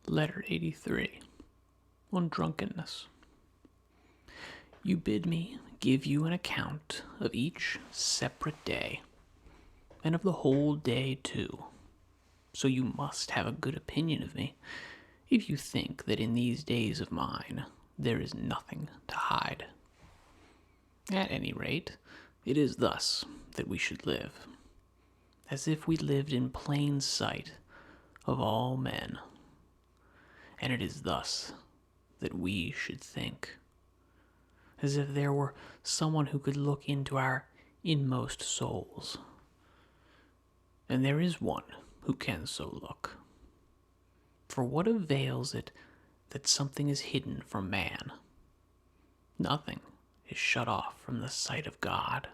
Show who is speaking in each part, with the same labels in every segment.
Speaker 1: Letter 83, on drunkenness. You bid me give you an account of each separate day, and of the whole day too. So you must have a good opinion of me, if you think that in these days of mine there is nothing to hide. At any rate, it is thus that we should live, as if we lived in plain sight of all men. And it is thus that we should think, as if there were someone who could look into our inmost souls. And there is one who can so look. For what avails it that something is hidden from man? Nothing is shut off from the sight of God.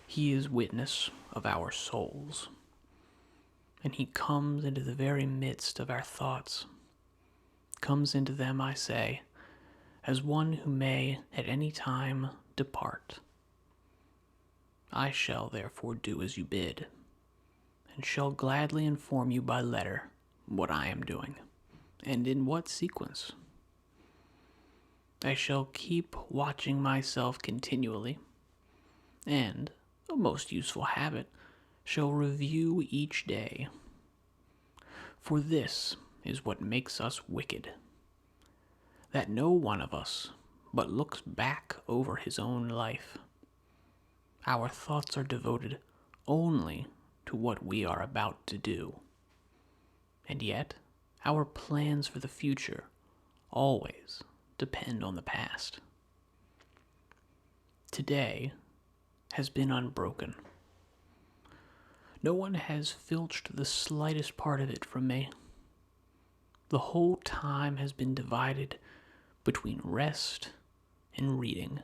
Speaker 1: He is witness of our souls, and he comes into the very midst of our thoughts, comes into them, I say, as one who may at any time depart. I shall therefore do as you bid, and shall gladly inform you by letter what I am doing, and in what sequence. I shall keep watching myself continually, and, a most useful habit, shall review each day. For this is what makes us wicked, that no one of us but looks back over his own life. Our thoughts are devoted only to what we are about to do, and yet our plans for the future always depend on the past. Today has been unbroken. No one has filched the slightest part of it from me. The whole time has been divided between rest and reading.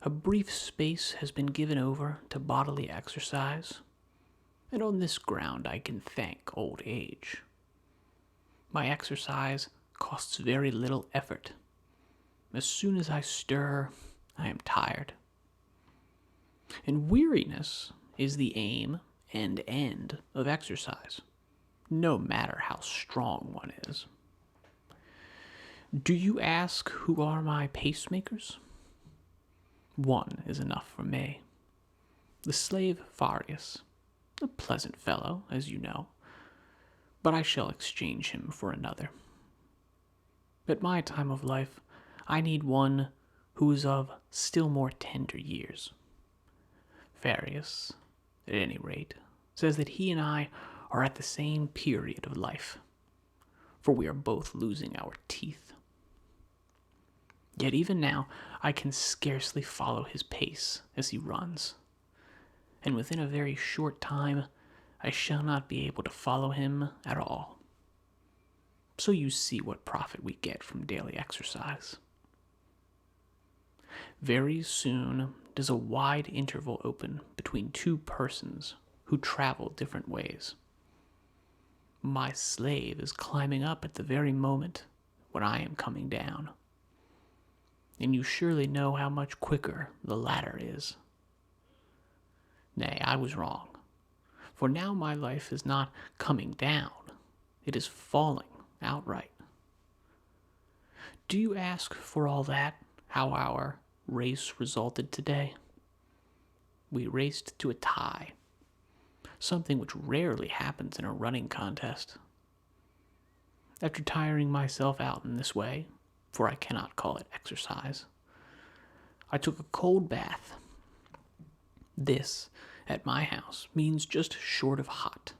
Speaker 1: A brief space has been given over to bodily exercise, and on this ground I can thank old age. My exercise costs very little effort. As soon as I stir, I am tired. And weariness is the aim and end of exercise, no matter how strong one is. Do you ask who are my pacemakers? One is enough for me. The slave Farius, a pleasant fellow, as you know, but I shall exchange him for another. At my time of life, I need one who is of still more tender years. Farius, at any rate, says that he and I are at the same period of life, for we are both losing our teeth. Yet even now I can scarcely follow his pace as he runs, and within a very short time I shall not be able to follow him at all. So you see what profit we get from daily exercise. Very soon does a wide interval open between two persons who travel different ways. My slave is climbing up at the very moment when I am coming down, and you surely know how much quicker the latter is. Nay, I was wrong, for now my life is not coming down, it is falling outright. Do you ask for all that how our race resulted today? We raced to a tie, something which rarely happens in a running contest. After tiring myself out in this way, for I cannot call it exercise, I took a cold bath. This, at my house, means just short of hot.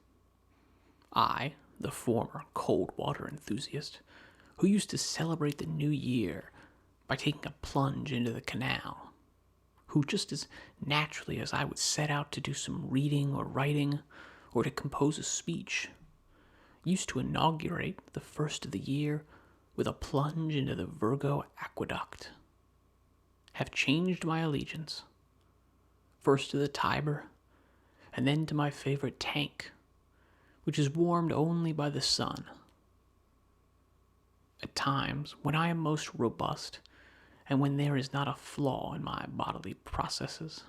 Speaker 1: I, the former cold water enthusiast, who used to celebrate the new year by taking a plunge into the canal, who just as naturally as I would set out to do some reading or writing, or to compose a speech, used to inaugurate the first of the year with a plunge into the Virgo aqueduct, have changed my allegiance, first to the Tiber, and then to my favorite tank, which is warmed only by the sun. At times, when I am most robust, and when there is not a flaw in my bodily processes,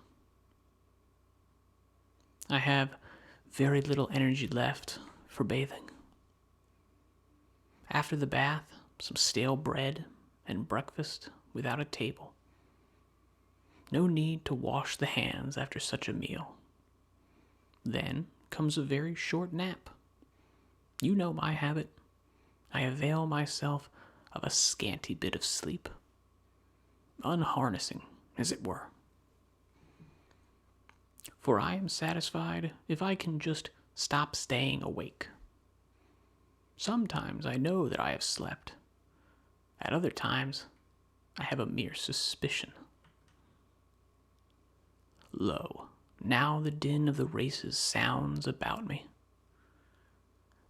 Speaker 1: I have very little energy left for bathing. After the bath, some stale bread and breakfast without a table. No need to wash the hands after such a meal. Then comes a very short nap. You know my habit. I avail myself of a scanty bit of sleep, unharnessing, as it were. For I am satisfied if I can just stop staying awake. Sometimes I know that I have slept. At other times, I have a mere suspicion. Lo, now the din of the races sounds about me.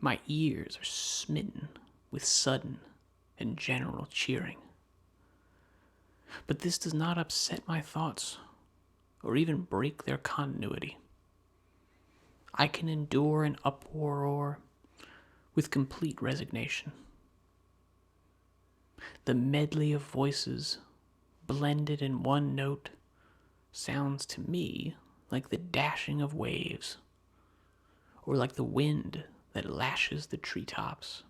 Speaker 1: My ears are smitten with sudden and general cheering. But this does not upset my thoughts or even break their continuity. I can endure an uproar with complete resignation. The medley of voices blended in one note sounds to me like the dashing of waves, or like the wind that lashes the treetops,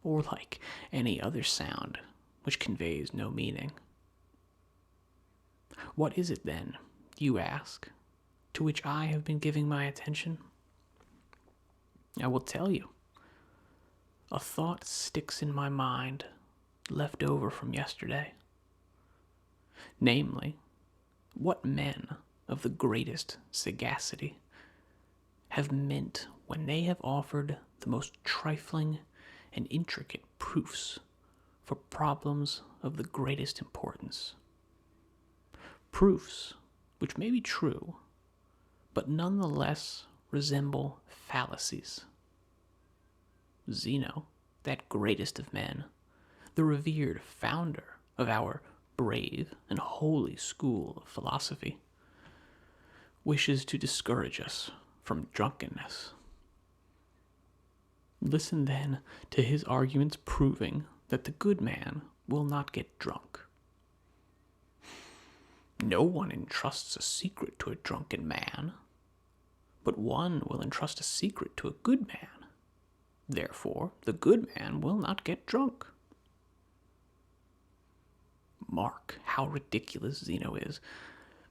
Speaker 1: or like any other sound which conveys no meaning. What is it then, you ask, to which I have been giving my attention? I will tell you. A thought sticks in my mind, left over from yesterday. Namely, what men of the greatest sagacity have meant when they have offered the most trifling and intricate proofs for problems of the greatest importance. Proofs which may be true, but nonetheless resemble fallacies. Zeno, that greatest of men, the revered founder of our brave and holy school of philosophy, wishes to discourage us from drunkenness. Listen then to his arguments proving that the good man will not get drunk. No one entrusts a secret to a drunken man, but one will entrust a secret to a good man. Therefore, the good man will not get drunk. Mark how ridiculous Zeno is,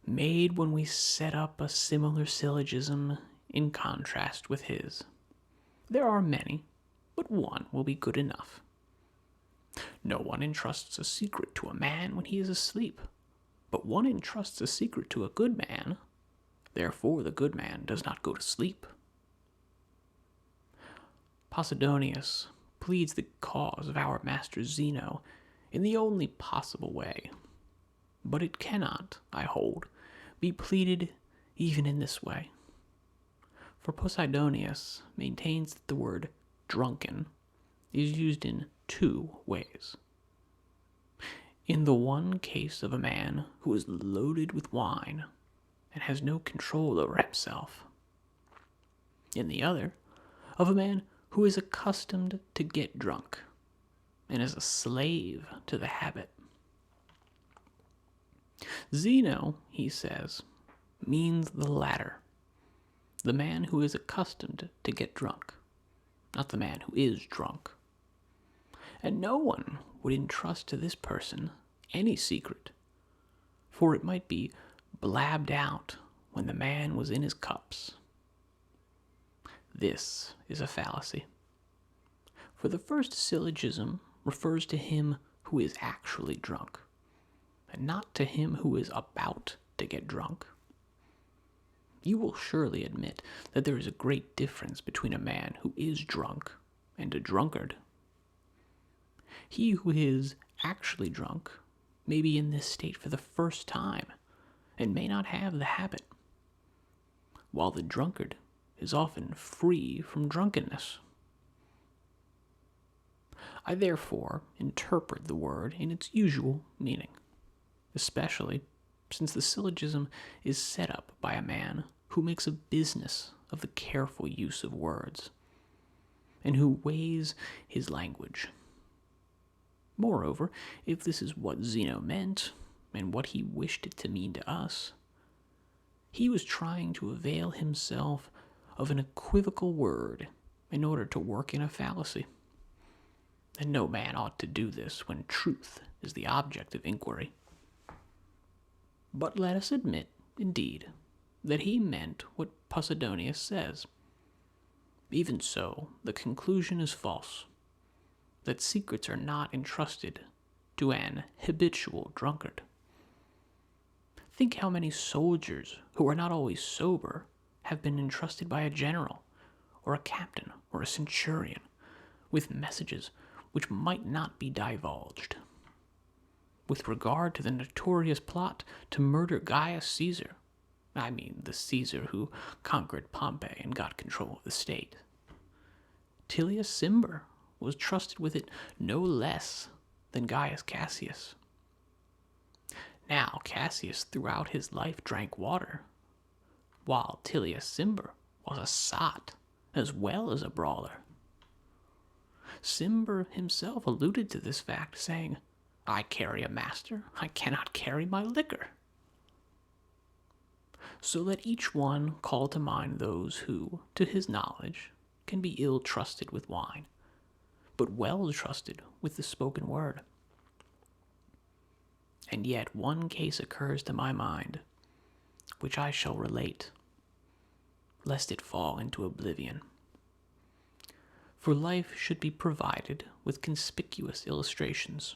Speaker 1: made when we set up a similar syllogism in contrast with his. There are many, but one will be good enough. No one entrusts a secret to a man when he is asleep, but one entrusts a secret to a good man. Therefore, the good man does not go to sleep. Posidonius pleads the cause of our master Zeno in the only possible way, but it cannot, I hold, be pleaded even in this way. For Posidonius maintains that the word drunken is used in two ways. In the one case of a man who is loaded with wine and has no control over himself. In the other, of a man who is accustomed to get drunk and is a slave to the habit. Zeno, he says, means the latter, the man who is accustomed to get drunk, not the man who is drunk. And no one would entrust to this person any secret, for it might be blabbed out when the man was in his cups. This is a fallacy. For the first syllogism refers to him who is actually drunk, and not to him who is about to get drunk. You will surely admit that there is a great difference between a man who is drunk and a drunkard. He who is actually drunk may be in this state for the first time and may not have the habit, while the drunkard is often free from drunkenness. I therefore interpret the word in its usual meaning, especially since the syllogism is set up by a man who makes a business of the careful use of words, and who weighs his language. Moreover, if this is what Zeno meant, and what he wished it to mean to us, he was trying to avail himself of an equivocal word in order to work in a fallacy. and no man ought to do this when truth is the object of inquiry. But let us admit, indeed, that he meant what Posidonius says. Even so, the conclusion is false, that secrets are not entrusted to an habitual drunkard. Think how many soldiers who are not always sober have been entrusted by a general, or a captain, or a centurion, with messages which might not be divulged. With regard to the notorious plot to murder Gaius Caesar, I mean the Caesar who conquered Pompey and got control of the state, Tullius Cimber was trusted with it no less than Gaius Cassius. Now Cassius throughout his life drank water, while Tullius Cimber was a sot as well as a brawler. Cimber himself alluded to this fact, saying, "I carry a master, I cannot carry my liquor." So let each one call to mind those who, to his knowledge, can be ill trusted with wine, but well trusted with the spoken word. And yet one case occurs to my mind, which I shall relate, lest it fall into oblivion. For life should be provided with conspicuous illustrations.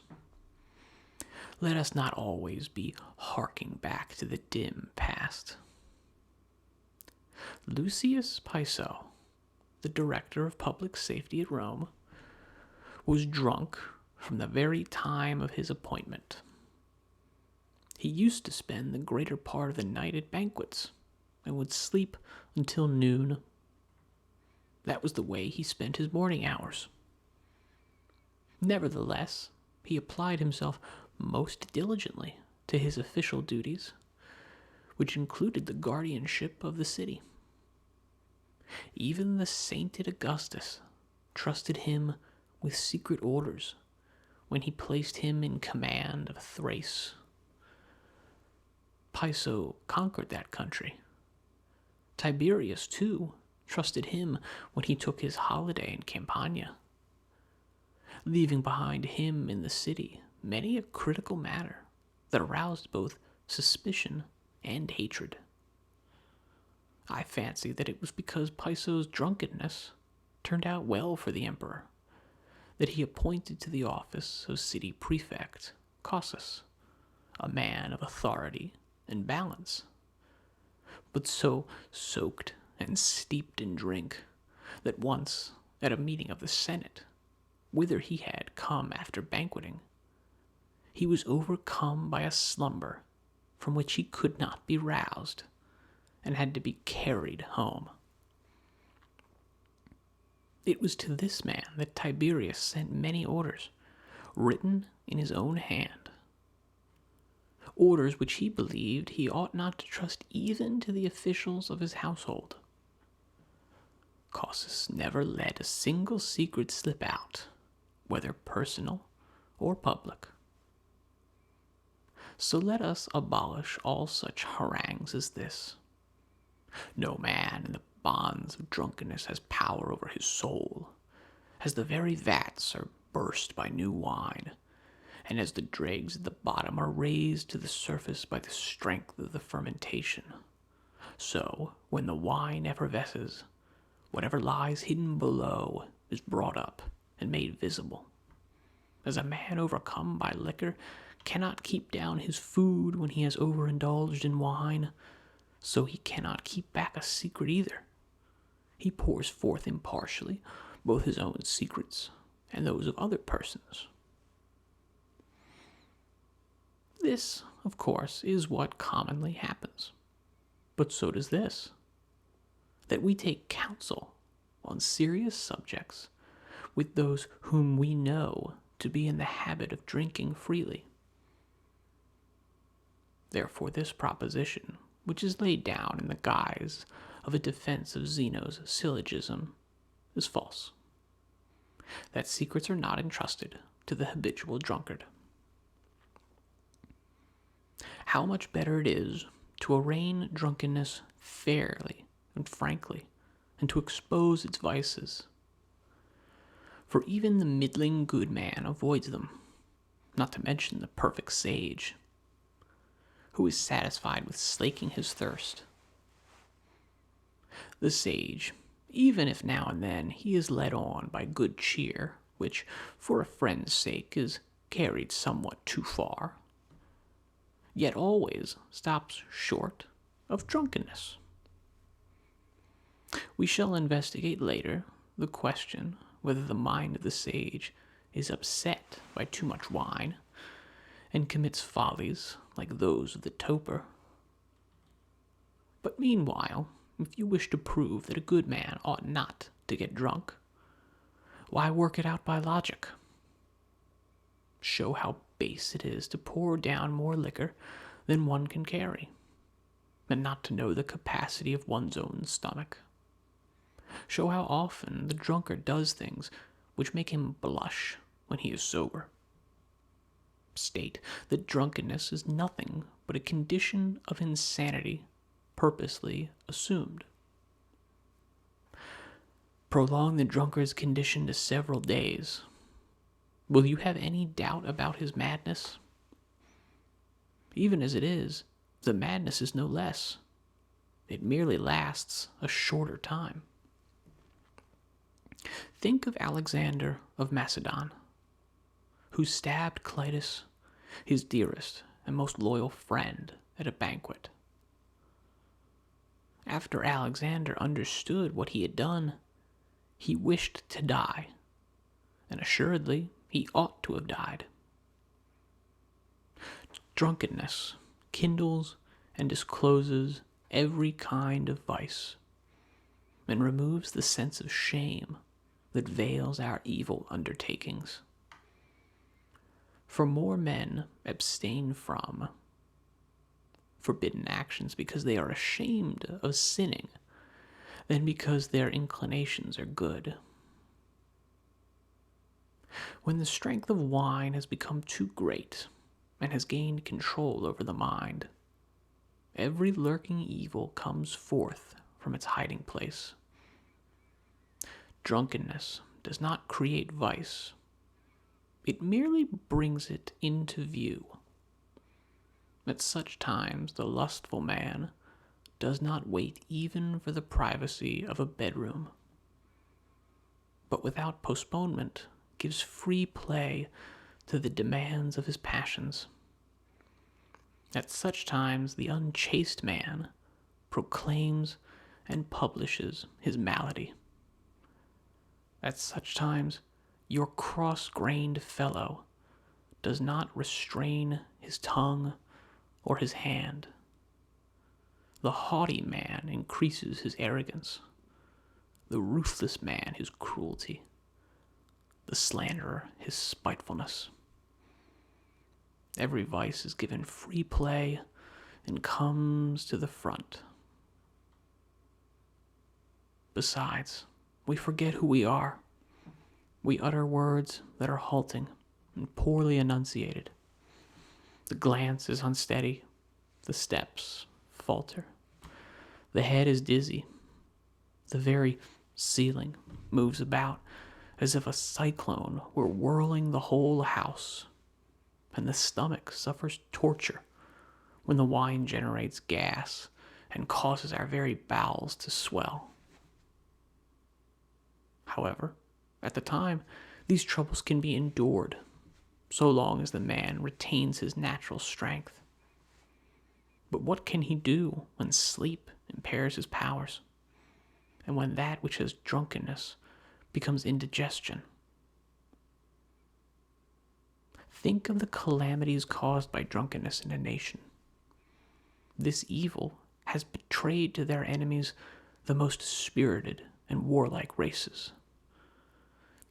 Speaker 1: Let us not always be harking back to the dim past. Lucius Piso, the director of public safety at Rome, was drunk from the very time of his appointment. He used to spend the greater part of the night at banquets, and would sleep until noon. That was the way he spent his morning hours. Nevertheless, he applied himself most diligently to his official duties, which included the guardianship of the city. Even the sainted Augustus trusted him with secret orders when he placed him in command of Thrace. Piso conquered that country. Tiberius, too, trusted him when he took his holiday in Campania, leaving behind him in the city many a critical matter that aroused both suspicion and hatred. I fancy that it was because Piso's drunkenness turned out well for the emperor that he appointed to the office of city prefect Cossus, a man of authority and balance, but so soaked and steeped in drink that once, at a meeting of the Senate, whither he had come after banqueting, he was overcome by a slumber from which he could not be roused, and had to be carried home. It was to this man that Tiberius sent many orders, written in his own hand, orders which he believed he ought not to trust even to the officials of his household. Cossus never let a single secret slip out, whether personal or public. So let us abolish all such harangues as this. No man in the bonds of drunkenness has power over his soul, as the very vats are burst by new wine, and as the dregs at the bottom are raised to the surface by the strength of the fermentation. So, when the wine effervesces, whatever lies hidden below is brought up and made visible. As a man overcome by liquor cannot keep down his food when he has overindulged in wine, so he cannot keep back a secret either. He pours forth impartially both his own secrets and those of other persons. This, of course, is what commonly happens. But so does this, that we take counsel on serious subjects with those whom we know to be in the habit of drinking freely. Therefore, this proposition, which is laid down in the guise of a defense of Zeno's syllogism, is false. That secrets are not entrusted to the habitual drunkard. How much better it is to arraign drunkenness fairly and frankly, and to expose its vices. For even the middling good man avoids them, not to mention the perfect sage, who is satisfied with slaking his thirst. The sage, even if now and then he is led on by good cheer, which, for a friend's sake, is carried somewhat too far, yet always stops short of drunkenness. We shall investigate later the question whether the mind of the sage is upset by too much wine and commits follies like those of the toper. But meanwhile, if you wish to prove that a good man ought not to get drunk, why work it out by logic? Show how base it is to pour down more liquor than one can carry, and not to know the capacity of one's own stomach. Show how often the drunkard does things which make him blush when he is sober. State that drunkenness is nothing but a condition of insanity purposely assumed. Prolong the drunkard's condition to several days. Will you have any doubt about his madness? Even as it is, the madness is no less. It merely lasts a shorter time. Think of Alexander of Macedon, who stabbed Clytus, his dearest and most loyal friend, at a banquet. After Alexander understood what he had done, he wished to die, and assuredly he ought to have died. Drunkenness kindles and discloses every kind of vice, and removes the sense of shame that veils our evil undertakings. For more men abstain from forbidden actions because they are ashamed of sinning than because their inclinations are good. When the strength of wine has become too great and has gained control over the mind, every lurking evil comes forth from its hiding place. Drunkenness does not create vice. It merely brings it into view. At such times, the lustful man does not wait even for the privacy of a bedroom, but without postponement gives free play to the demands of his passions. At such times, the unchaste man proclaims and publishes his malady. At such times, your cross-grained fellow does not restrain his tongue or his hand. The haughty man increases his arrogance, the ruthless man his cruelty, the slanderer his spitefulness. Every vice is given free play and comes to the front. Besides, we forget who we are. We utter words that are halting and poorly enunciated. The glance is unsteady. The steps falter. The head is dizzy. The very ceiling moves about as if a cyclone were whirling the whole house. And the stomach suffers torture when the wine generates gas and causes our very bowels to swell. However, at the time, these troubles can be endured, so long as the man retains his natural strength. But what can he do when sleep impairs his powers, and when that which has drunkenness becomes indigestion? Think of the calamities caused by drunkenness in a nation. This evil has betrayed to their enemies the most spirited and warlike races.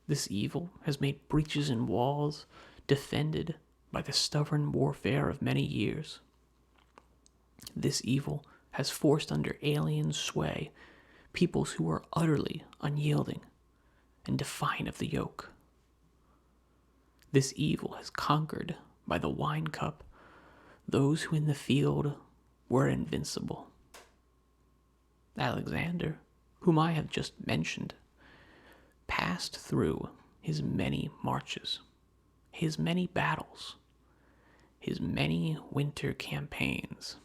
Speaker 1: This evil has made breaches in walls defended by the stubborn warfare of many years. This evil has forced under alien sway peoples who are utterly unyielding and defiant of the yoke. This evil has conquered by the wine cup those who in the field were invincible. Alexander, whom I have just mentioned, passed through his many marches, his many battles, his many winter campaigns,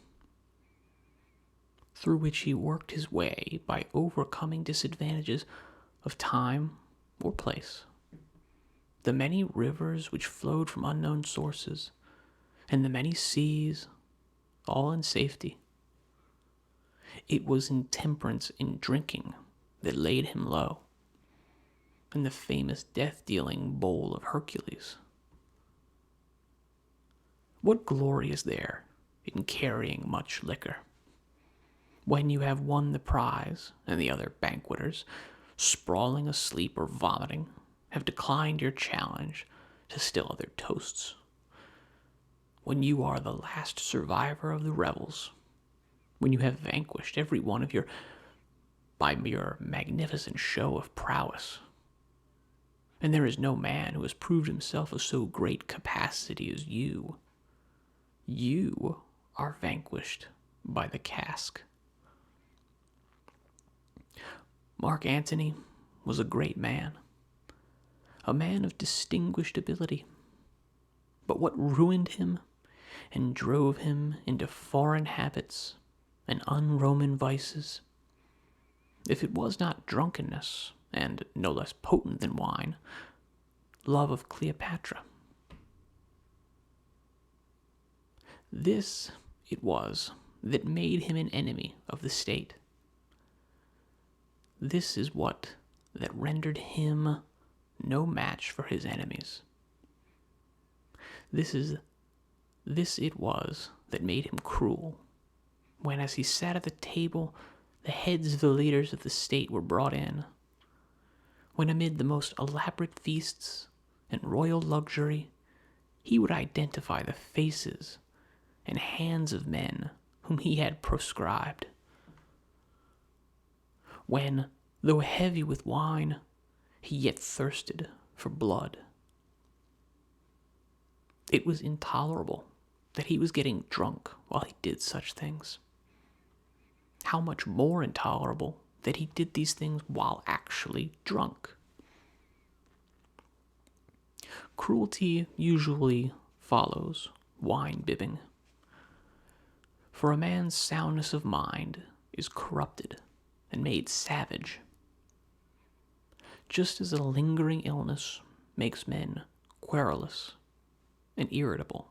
Speaker 1: through which he worked his way by overcoming disadvantages of time or place, the many rivers which flowed from unknown sources, and the many seas, all in safety. It was intemperance in drinking that laid him low, and the famous death-dealing bowl of Hercules. What glory is there in carrying much liquor, when you have won the prize and the other banqueters, sprawling asleep or vomiting, have declined your challenge to still other toasts, when you are the last survivor of the revels, when you have vanquished every one of by your magnificent show of prowess, and there is no man who has proved himself of so great capacity as you. You are vanquished by the cask. Mark Antony was a great man, a man of distinguished ability. But what ruined him and drove him into foreign habits and un-Roman vices, if it was not drunkenness, and no less potent than wine, love of Cleopatra. This it was that made him an enemy of the state. This is what that rendered him no match for his enemies. This it was that made him cruel, when as he sat at the table, the heads of the leaders of the state were brought in, when amid the most elaborate feasts and royal luxury, he would identify the faces and hands of men whom he had proscribed. When, though heavy with wine, he yet thirsted for blood. It was intolerable that he was getting drunk while he did such things. How much more intolerable that he did these things while actually drunk. Cruelty usually follows wine-bibbing, for a man's soundness of mind is corrupted and made savage, just as a lingering illness makes men querulous and irritable,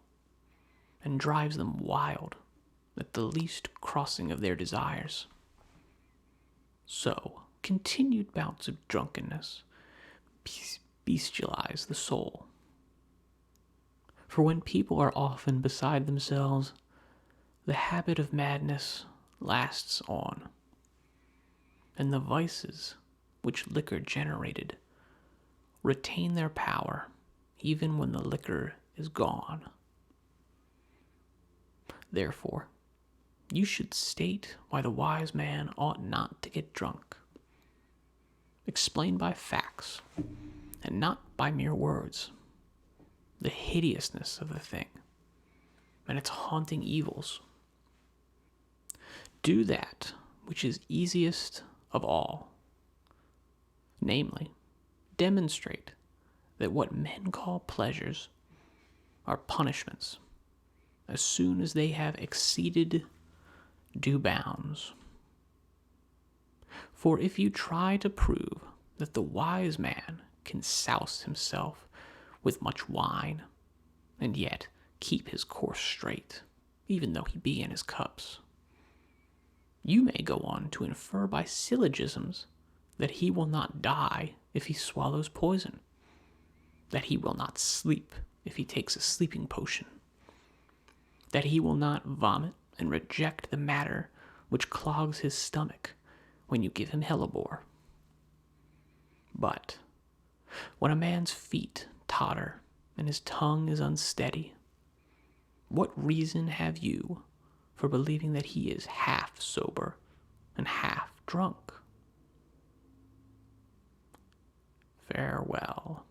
Speaker 1: and drives them wild at the least crossing of their desires. So, continued bouts of drunkenness bestialize the soul. For when people are often beside themselves, the habit of madness lasts on, and the vices which liquor generated retain their power even when the liquor is gone. Therefore, you should state why the wise man ought not to get drunk. Explain by facts, and not by mere words, the hideousness of the thing and its haunting evils. Do that which is easiest of all, namely, demonstrate that what men call pleasures are punishments as soon as they have exceeded due bounds. For if you try to prove that the wise man can souse himself with much wine, and yet keep his course straight, even though he be in his cups, you may go on to infer by syllogisms that he will not die if he swallows poison, that he will not sleep if he takes a sleeping potion, that he will not vomit and reject the matter which clogs his stomach when you give him hellebore. But when a man's feet totter and his tongue is unsteady, what reason have you for believing that he is half sober and half drunk? Farewell.